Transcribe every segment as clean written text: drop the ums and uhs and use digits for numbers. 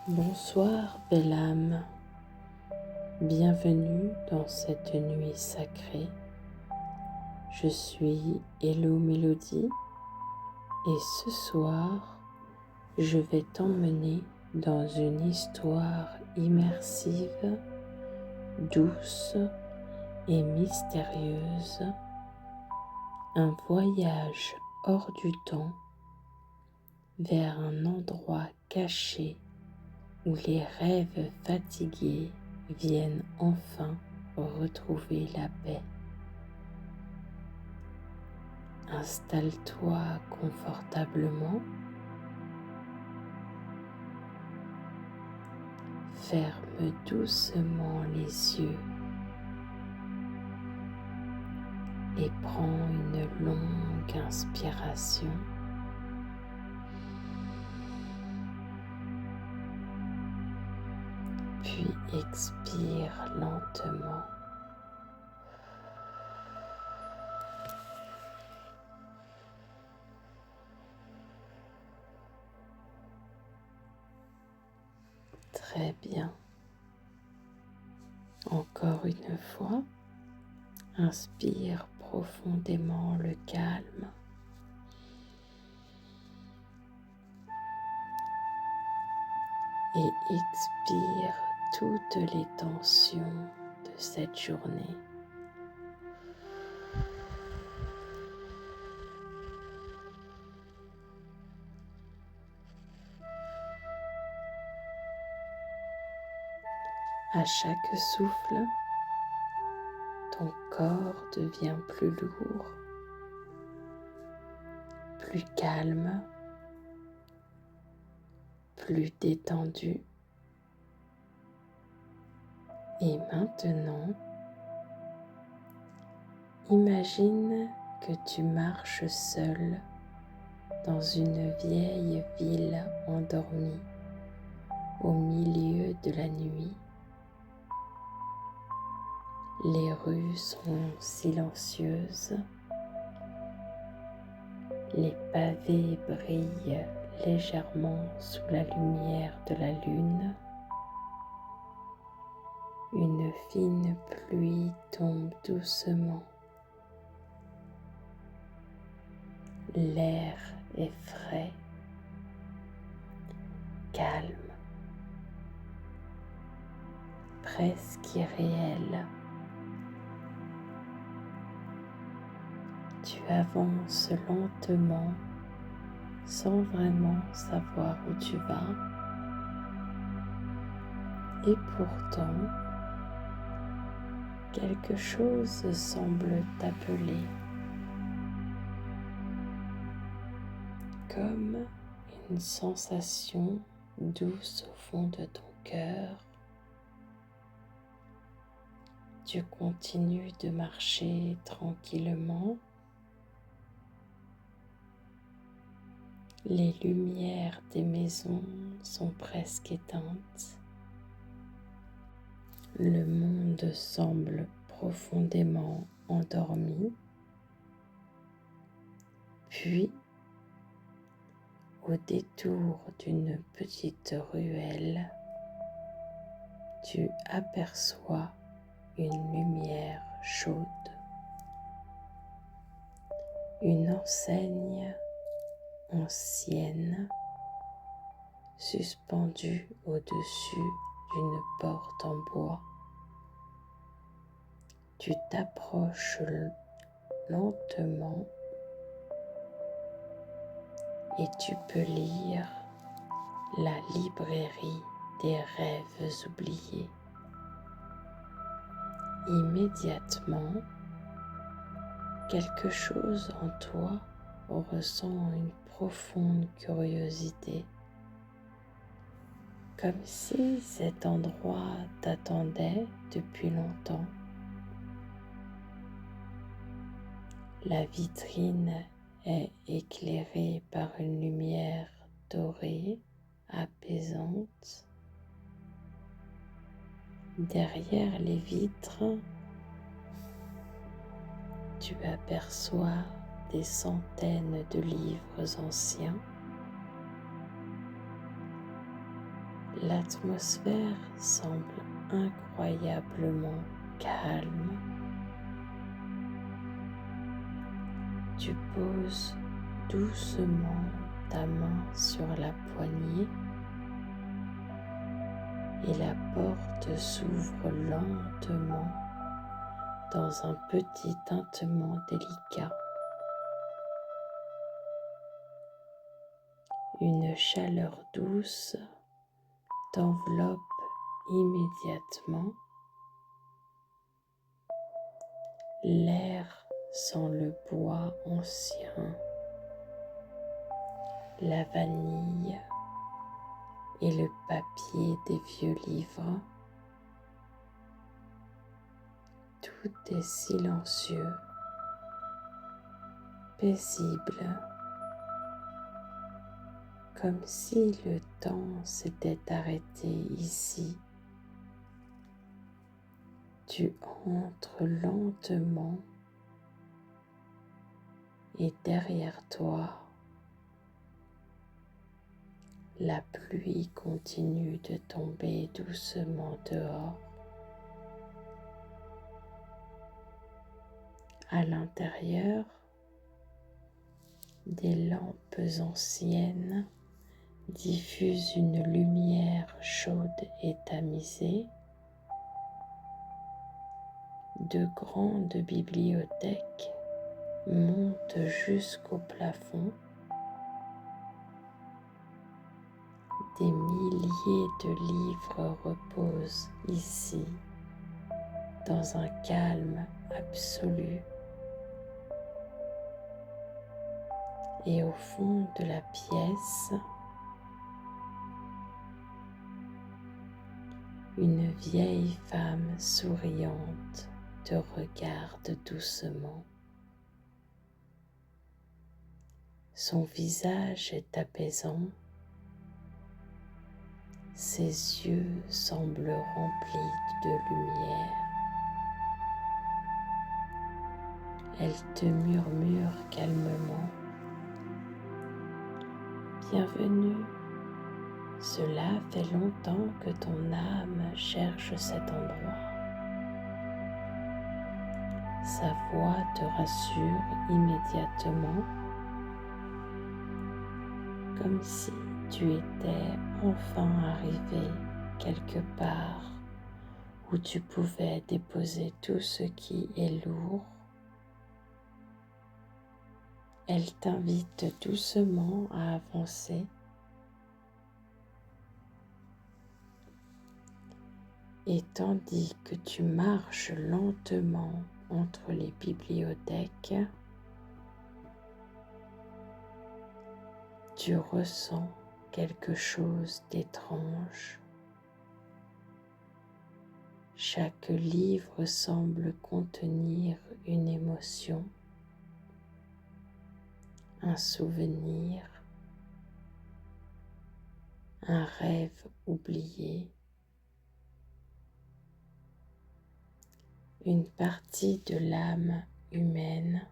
Bonsoir, belle âme. Bienvenue dans cette nuit sacrée. Je suis Hello Mélodie et ce soir, je vais t'emmener dans une histoire immersive, douce et mystérieuse. Un voyage hors du temps vers un endroit caché où les rêves fatigués viennent enfin retrouver la paix. Installe-toi confortablement, ferme doucement les yeux et prends une longue inspiration. Puis expire lentement. Très bien. Encore une fois, inspire profondément le calme. Et expire toutes les tensions de cette journée. À chaque souffle, ton corps devient plus lourd, plus calme, plus détendu. Et maintenant, imagine que tu marches seul dans une vieille ville endormie au milieu de la nuit. Les rues sont silencieuses, les pavés brillent légèrement sous la lumière de la lune. Une fine pluie tombe doucement. L'air est frais, calme, presque irréel. Tu avances lentement sans vraiment savoir où tu vas. Et pourtant, quelque chose semble t'appeler, comme une sensation douce au fond de ton cœur. Tu continues de marcher tranquillement. Les lumières des maisons sont presque éteintes. Le monde semble profondément endormi. Puis, au détour d'une petite ruelle, tu aperçois une lumière chaude. Une enseigne ancienne suspendue au-dessus d'une porte en bois. Tu t'approches lentement et tu peux lire la librairie des rêves oubliés. Immédiatement, quelque chose en toi ressent une profonde curiosité, comme si cet endroit t'attendait depuis longtemps. La vitrine est éclairée par une lumière dorée, apaisante. Derrière les vitres, tu aperçois des centaines de livres anciens. L'atmosphère semble incroyablement calme. Tu poses doucement ta main sur la poignée et la porte s'ouvre lentement dans un petit tintement délicat. Une chaleur douce t'enveloppe immédiatement. L'air sent le bois ancien, la vanille et le papier des vieux livres. Tout est silencieux, paisible, comme si le temps s'était arrêté ici. Tu entres lentement et derrière toi, la pluie continue de tomber doucement dehors. À l'intérieur, des lampes anciennes diffusent une lumière chaude et tamisée. De grandes bibliothèques montent jusqu'au plafond. Des milliers de livres reposent ici dans un calme absolu. Et au fond de la pièce, une vieille femme souriante te regarde doucement. Son visage est apaisant, ses yeux semblent remplis de lumière. Elle te murmure calmement: Bienvenue, cela fait longtemps que ton âme cherche cet endroit. Sa voix te rassure immédiatement, comme si tu étais enfin arrivé quelque part où tu pouvais déposer tout ce qui est lourd. Elle t'invite doucement à avancer et tandis que tu marches lentement entre les bibliothèques, tu ressens quelque chose d'étrange. Chaque livre semble contenir une émotion, un souvenir, un rêve oublié, une partie de l'âme humaine.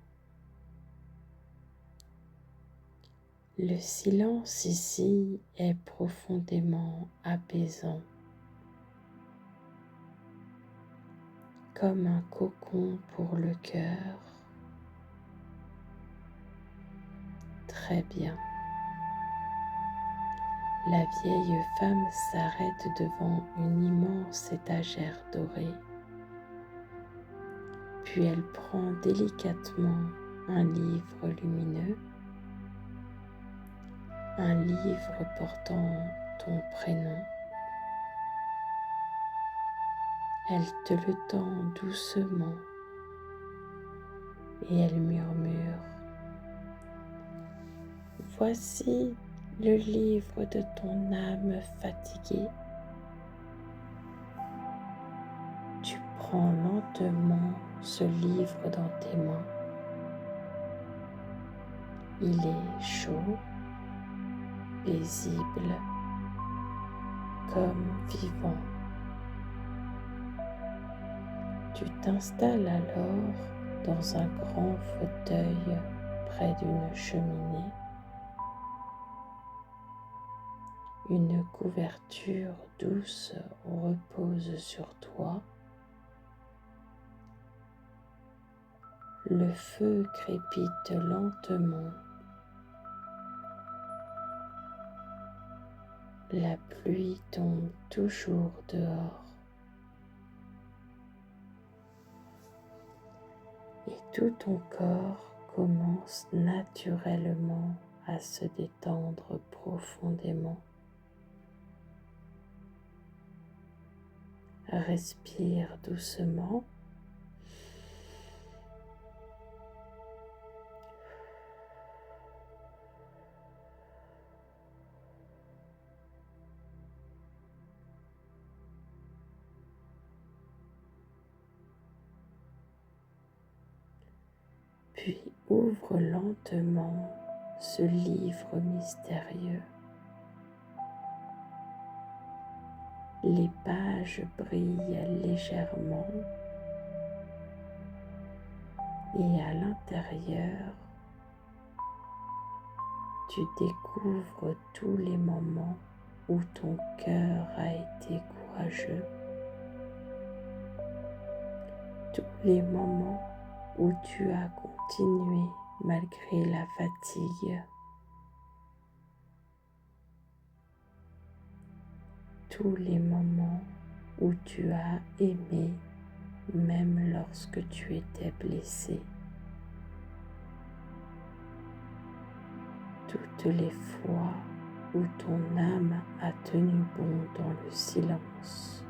Le silence ici est profondément apaisant, comme un cocon pour le cœur. Très bien. La vieille femme s'arrête devant une immense étagère dorée. Puis elle prend délicatement un livre lumineux, un livre portant ton prénom. Elle te le tend doucement et elle murmure: Voici le livre de ton âme fatiguée. Tu prends lentement ce livre dans tes mains. Il est chaud, paisible, comme vivant. Tu t'installes alors dans un grand fauteuil près d'une cheminée. une couverture douce repose sur toi. Le feu crépite lentement. La pluie tombe toujours dehors. Et tout ton corps commence naturellement à se détendre profondément. Respire doucement. Puis ouvre lentement ce livre mystérieux. Les pages brillent légèrement et à l'intérieur, tu découvres tous les moments où ton cœur a été courageux, tous les moments où tu as continué malgré la fatigue, tous les moments où tu as aimé même lorsque tu étais blessé, toutes les fois où ton âme a tenu bon dans le silence.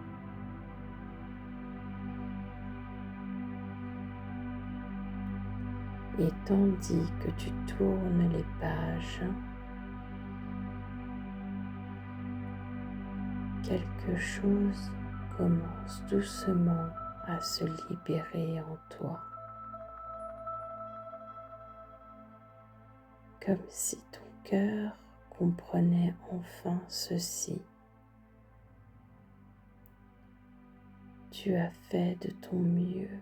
Et tandis que tu tournes les pages, quelque chose commence doucement à se libérer en toi, comme si ton cœur comprenait enfin ceci. Tu as fait de ton mieux.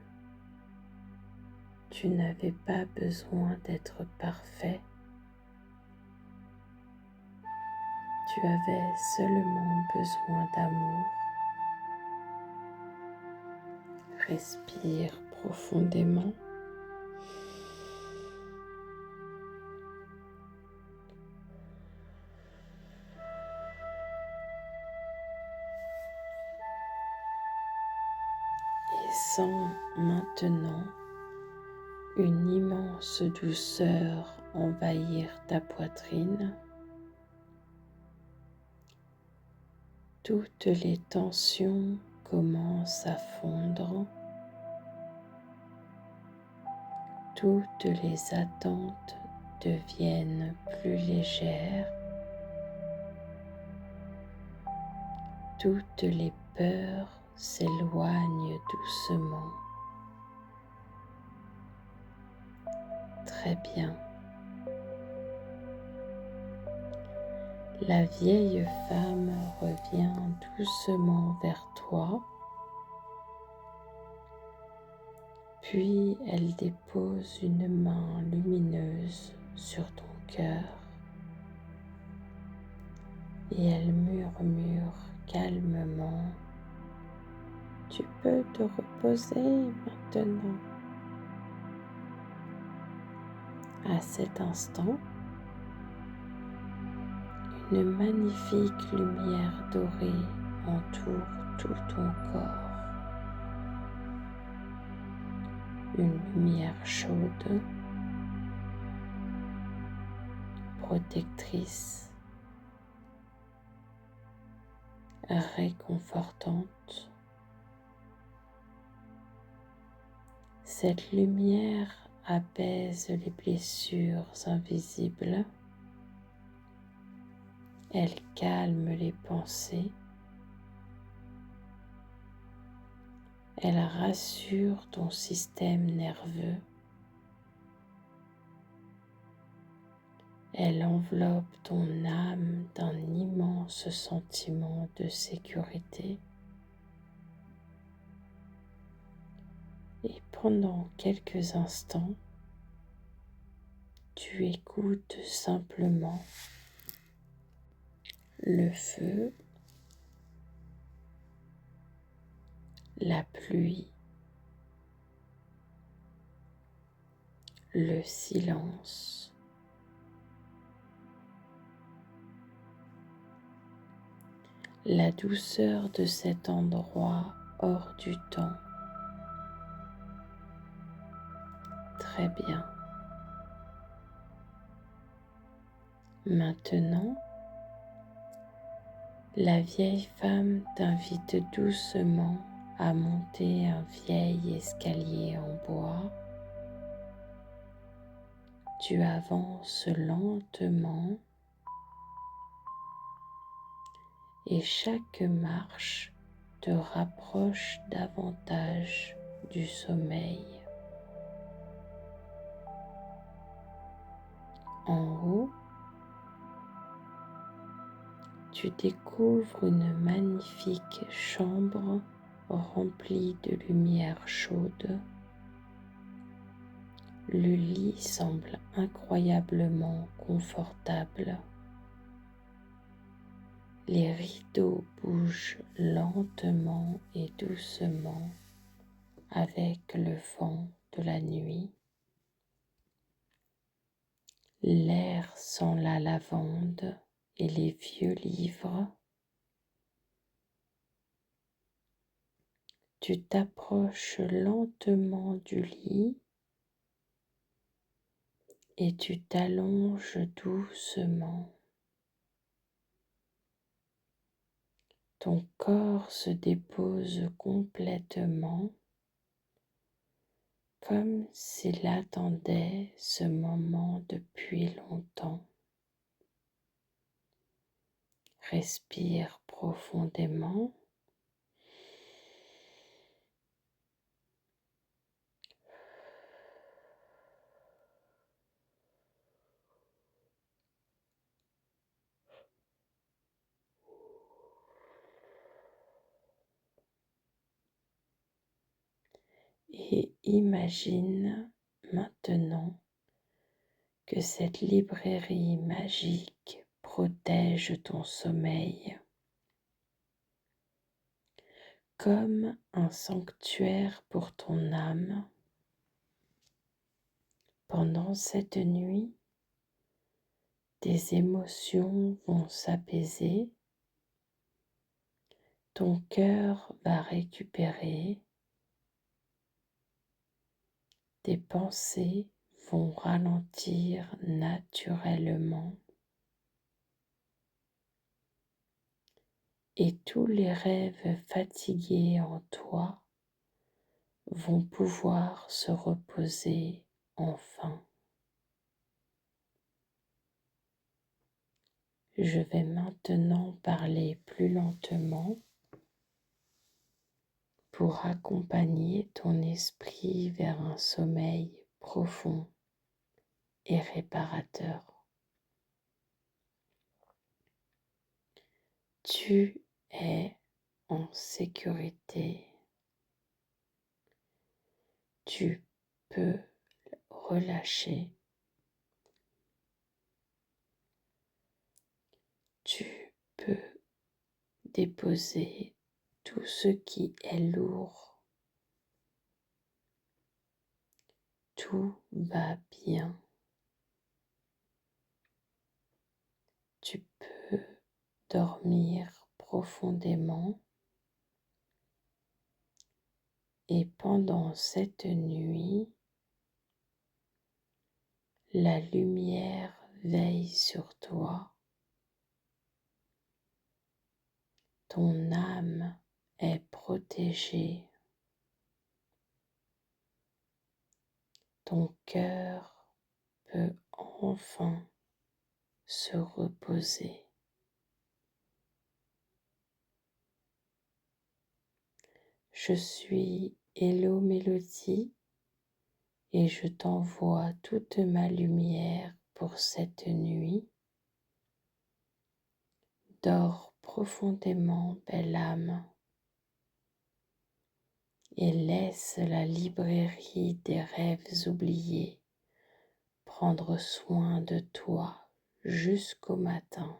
Tu n'avais pas besoin d'être parfait. Tu avais seulement besoin d'amour. Respire profondément. Et sens maintenant une immense douceur envahir ta poitrine. Toutes les tensions commencent à fondre. Toutes les attentes deviennent plus légères. Toutes les peurs s'éloignent doucement. Très bien. La vieille femme revient doucement vers toi, puis elle dépose une main lumineuse sur ton cœur et elle murmure calmement: tu peux te reposer maintenant. À cet instant, une magnifique lumière dorée entoure tout ton corps. Une lumière chaude, protectrice, réconfortante. Cette lumière apaise les blessures invisibles. Elle calme les pensées. Elle rassure ton système nerveux. Elle enveloppe ton âme d'un immense sentiment de sécurité. Et pendant quelques instants, tu écoutes simplement le feu, la pluie, le silence, la douceur de cet endroit hors du temps. Très bien. Maintenant, la vieille femme t'invite doucement à monter un vieil escalier en bois. Tu avances lentement et chaque marche te rapproche davantage du sommeil. En haut, tu découvres une magnifique chambre remplie de lumière chaude. Le lit semble incroyablement confortable. Les rideaux bougent lentement et doucement avec le vent de la nuit. L'air sent la lavande et les vieux livres. Tu t'approches lentement du lit et tu t'allonges doucement. Ton corps se dépose complètement comme s'il attendait ce moment depuis longtemps. Respire profondément. Et imagine maintenant que cette librairie magique protège ton sommeil comme un sanctuaire pour ton âme. Pendant cette nuit, tes émotions vont s'apaiser, ton cœur va récupérer, tes pensées vont ralentir naturellement et tous les rêves fatigués en toi vont pouvoir se reposer enfin. Je vais maintenant parler plus lentement pour accompagner ton esprit vers un sommeil profond et réparateur. Tu es en sécurité. Tu peux relâcher. Tu peux déposer tout ce qui est lourd. Tout va bien. Tu peux dormir profondément et pendant cette nuit, la lumière veille sur toi. Ton âme est protégée. Ton cœur peut enfin se reposer. Je suis Hello Mélodie et je t'envoie toute ma lumière pour cette nuit. Dors profondément, belle âme, et laisse la librairie des rêves oubliés prendre soin de toi jusqu'au matin.